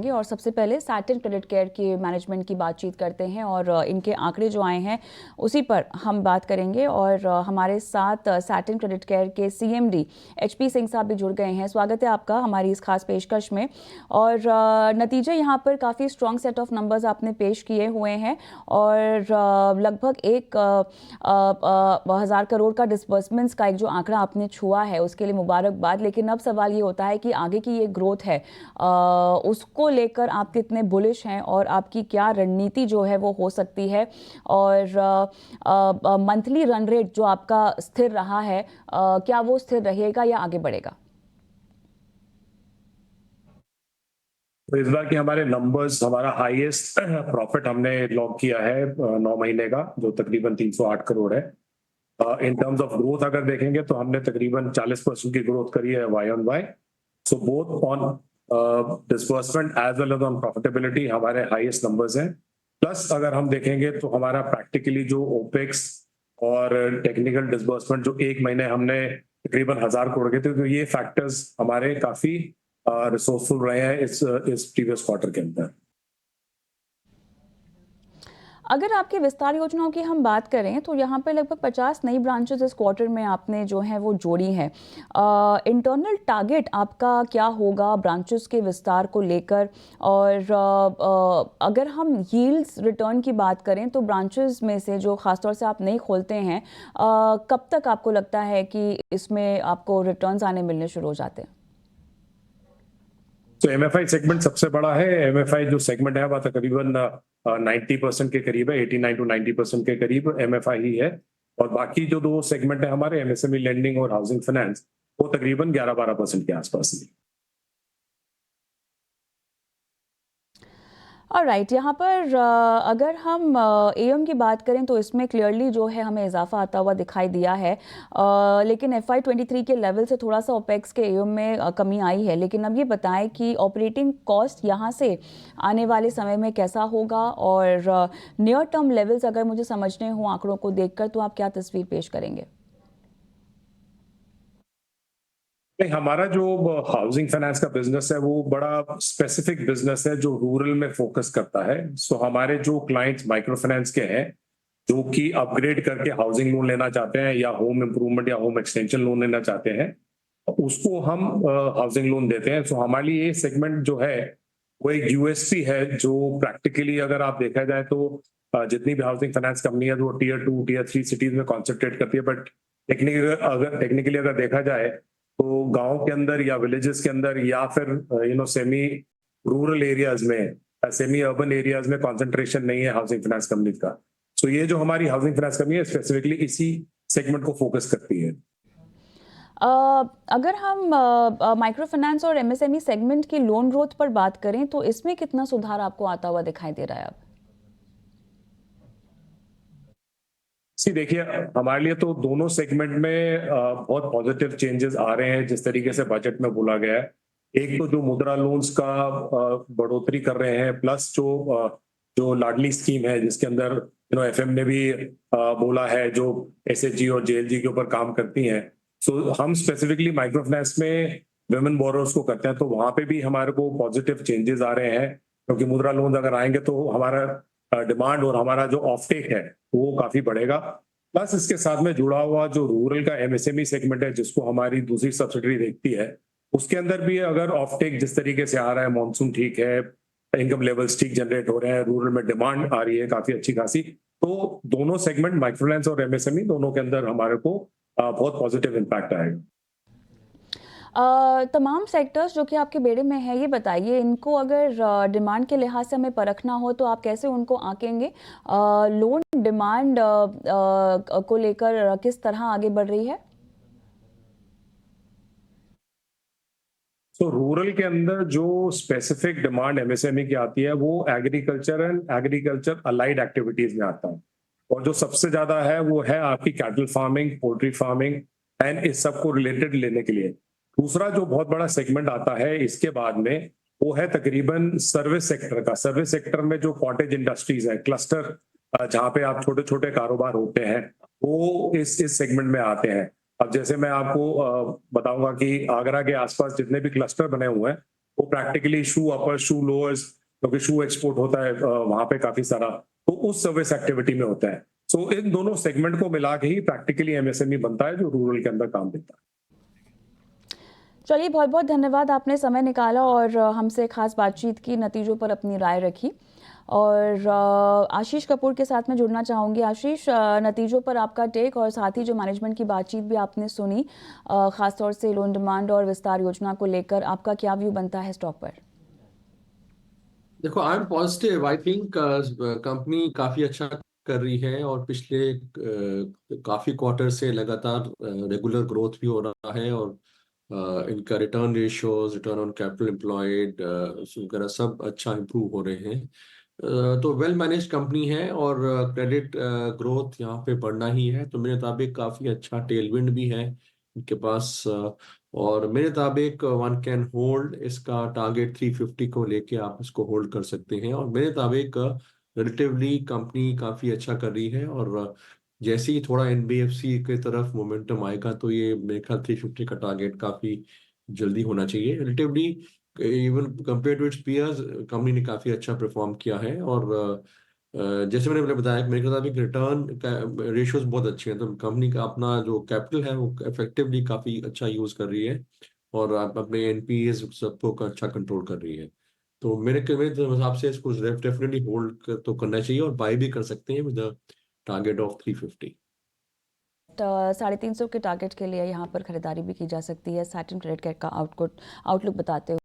और सबसे पहले सैटिन क्रेडिट केयर की मैनेजमेंट की बातचीत करते हैं और इनके आंकड़े जो आए हैं उसी पर हम बात करेंगे। और हमारे साथ सैटिन क्रेडिट केयर के सीएमडी एचपी सिंह साहब भी जुड़ गए हैं। स्वागत है आपका हमारी इस खास पेशकश में। और नतीजे यहाँ पर काफ़ी स्ट्रॉन्ग सेट ऑफ नंबर्स आपने पेश किए हुए हैं और लगभग 1,000 करोड़ का डिसबर्समेंट्स का एक जो आंकड़ा आपने छुआ है उसके लिए मुबारकबाद। लेकिन अब सवाल ये होता है कि आगे की ये ग्रोथ है उसको लेकर आप कितने बुलिश हैं और आपकी क्या रणनीति जो है वो हो सकती है। और मंथली रन रेट जो आपका स्थिर रहा है क्या वो स्थिर रहेगा या आगे बढ़ेगा? तो इस बार के हमारे नंबर्स, हमारा हाईएस्ट प्रॉफिट हमने लॉक किया है 9 महीने का, जो तकरीबन 308 करोड़ है। इन टर्म्स ऑफ ग्रोथ अगर देखेंगे तो हमने तकरीबन 40% की ग्रोथ करी है Y on Y. So both on disbursement as well as on profitability हमारे हाईएस्ट नंबर्स हैं। प्लस अगर हम देखेंगे तो हमारा प्रैक्टिकली जो ओपेक्स और टेक्निकल डिसबर्समेंट जो एक महीने हमने तकरीबन 1,000 करोड़ के थे, तो ये फैक्टर्स हमारे काफी रिसोर्सफुल रहे हैं इस प्रीवियस क्वार्टर के अंदर। अगर आपकी विस्तार योजनाओं की हम बात करें तो यहाँ पर लगभग 50 नई ब्रांचेस इस क्वार्टर में आपने जो है वो जोड़ी हैं। इंटरनल टारगेट आपका क्या होगा ब्रांचेस के विस्तार को लेकर? और अगर हम यील्ड्स रिटर्न की बात करें तो ब्रांचेस में से जो खासतौर से आप नहीं खोलते हैं कब तक आपको लगता है कि इसमें आपको रिटर्न्स आने मिलने शुरू हो जाते हैं? तो एमएफआई सेगमेंट सबसे बड़ा है। एमएफआई जो सेगमेंट है वह तकरीबन 90% के करीब है, 89 to 90% के करीब एमएफआई ही है। और बाकी जो दो सेगमेंट है हमारे, एमएसएमई लेंडिंग और हाउसिंग फाइनेंस, वो तकरीबन 11-12% के आसपास है। ऑलराइट, यहाँ पर अगर हम एएम की बात करें तो इसमें क्लियरली जो है हमें इजाफा आता हुआ दिखाई दिया है। लेकिन FY23 के लेवल से थोड़ा सा ओपेक्स के एएम में कमी आई है। लेकिन अब ये बताएं कि ऑपरेटिंग कॉस्ट यहाँ से आने वाले समय में कैसा होगा और नियर टर्म लेवल्स अगर मुझे समझने हो आंकड़ों को देखकर तो आप क्या तस्वीर पेश करेंगे? नहीं, हमारा जो हाउसिंग फाइनेंस का बिजनेस है वो बड़ा स्पेसिफिक बिजनेस है जो रूरल में फोकस करता है। सो हमारे जो क्लाइंट्स माइक्रो फाइनेंस के हैं जो कि अपग्रेड करके हाउसिंग लोन लेना चाहते हैं या होम इम्प्रूवमेंट या होम एक्सटेंशन लोन लेना चाहते हैं, उसको हम हाउसिंग लोन देते हैं। सो हमारे लिए ये सेगमेंट जो है वो एक यूएसपी है जो प्रैक्टिकली अगर आप देखा जाए तो जितनी भी हाउसिंग फाइनेंस कंपनी है वो टियर 2 टियर 3 सिटीज में कॉन्सेंट्रेट करती है। बट टेक्निकली अगर देखा जाए तो गांव के अंदर या विलेजेस के अंदर या फिर सेमी रूरल एरियाज में, सेमी अर्बन एरियाज में कॉन्सेंट्रेशन नहीं है हाउसिंग फाइनेंस कंपनी का। सो ये जो हमारी हाउसिंग फाइनेंस कंपनी है स्पेसिफिकली इसी सेगमेंट को फोकस करती है। अगर हम माइक्रो फाइनेंस और एमएसएमई सेगमेंट की लोन ग्रोथ पर बात करें तो इसमें कितना सुधार आपको आता हुआ दिखाई दे रहा है अब? देखिए, हमारे लिए तो दोनों सेगमेंट में बहुत पॉजिटिव चेंजेस आ रहे हैं जिस तरीके से बजट में बोला गया है। एक तो जो मुद्रा लोन्स का बढ़ोतरी कर रहे हैं, प्लस जो लाडली स्कीम है जिसके अंदर एफएम ने भी बोला है जो एसएचजी और जेएलजी के ऊपर काम करती हैं। सो हम स्पेसिफिकली माइक्रो फाइनेंस में विमेन बोरोर्स को करते हैं, तो वहां पे भी हमारे को पॉजिटिव चेंजेस आ रहे हैं क्योंकि मुद्रा लोन अगर आएंगे तो हमारा डिमांड और हमारा जो ऑफटेक है वो काफी बढ़ेगा। प्लस इसके साथ में जुड़ा हुआ जो रूरल का एमएसएमई सेगमेंट है जिसको हमारी दूसरी सब्सिडरी देखती है, उसके अंदर भी अगर ऑफटेक जिस तरीके से आ रहा है, मॉनसून ठीक है, इनकम लेवल्स ठीक जनरेट हो रहे हैं, रूरल में डिमांड आ रही है काफी अच्छी खासी, तो दोनों सेगमेंट माइक्रोफाइनेंस और एमएसएमई दोनों के अंदर हमारे को बहुत पॉजिटिव इम्पैक्ट आएगा। तमाम सेक्टर्स जो कि आपके बेड़े में है, ये बताइए इनको अगर डिमांड के लिहाज से हमें परखना हो तो आप कैसे उनको आंकेंगे? लोन डिमांड को लेकर किस तरह आगे बढ़ रही है? तो रूरल के अंदर जो स्पेसिफिक डिमांड एमएसएमई की आती है वो agriculture and agriculture allied activities में आता है। और जो सबसे ज्यादा है वो है आपकी cattle farming, poultry farming and इस सब को रिलेटेड लेने के लिए। दूसरा जो बहुत बड़ा सेगमेंट आता है इसके बाद में वो है तकरीबन सर्विस सेक्टर का। सर्विस सेक्टर में जो कॉटेज इंडस्ट्रीज है, क्लस्टर जहाँ पे आप छोटे छोटे कारोबार होते हैं, वो इस सेगमेंट में आते हैं। अब जैसे मैं आपको बताऊंगा कि आगरा के आसपास जितने भी क्लस्टर बने हुए हैं वो प्रैक्टिकली शू अपर शू लोअर्स, क्योंकि शू एक्सपोर्ट होता है वहां पे काफी सारा, तो उस सर्विस एक्टिविटी में होता है। सो इन दोनों सेगमेंट को मिला के ही प्रैक्टिकली एमएसएमई बनता है जो रूरल के अंदर काम देता है। चलिए, बहुत बहुत धन्यवाद, आपने समय निकाला और हमसे खास बातचीत की, नतीजों पर अपनी राय रखी। और आशीष कपूर के साथ मैं जुड़ना चाहूँगी। आशीष, नतीजों पर आपका टेक और साथ ही जो मैनेजमेंट की बातचीत भी आपने सुनी, ख़ासतौर से लोन डिमांड और विस्तार योजना को लेकर आपका क्या व्यू बनता है स्टॉक पर? देखो, I am positive. I think company काफी अच्छा कर रही है और पिछले काफी क्वार्टर से लगातार रेगुलर ग्रोथ भी हो रहा है, और इनका return ratios, return on capital employed वगैरह सब अच्छा इंप्रूव हो रहे हैं। तो वेल मैनेज कंपनी है, और क्रेडिट ग्रोथ यहाँ पे बढ़ना ही है, तो मेरे मुताबिक काफी अच्छा टेलविंड भी है इनके पास। और मेरे मुताबिक वन कैन होल्ड इसका टारगेट 350 को लेके, आप इसको होल्ड कर सकते हैं। और मेरे मुताबिक रिलेटिवली कंपनी काफी अच्छा कर रही है, और जैसे ही थोड़ा एनबीएफसी की तरफ मोमेंटम आएगा तो ये मेरे ख्याल 350 का टारगेट काफी जल्दी होना चाहिए। Relatively even compare to its peers company ने काफी अच्छा परफॉर्म किया है। और जैसे मैंने बताया कि मेरे मुताबिक रिटर्न रेशियोज बहुत अच्छे हैं, तो कंपनी का अपना जो कैपिटल है वो इफेक्टिवली काफी अच्छा यूज कर रही है, और आप अपने एनपीएस सबको का अच्छा कंट्रोल कर रही है। तो मेरे हिसाब से इसको डेफिनेटली होल्ड तो करना चाहिए, और बाय भी कर सकते हैं विद टारगेट ऑफ 350। 350 के टारगेट के लिए यहाँ पर खरीदारी भी की जा सकती है, सैटिन क्रेडिट कार्ड का आउटलुक बताते हुए।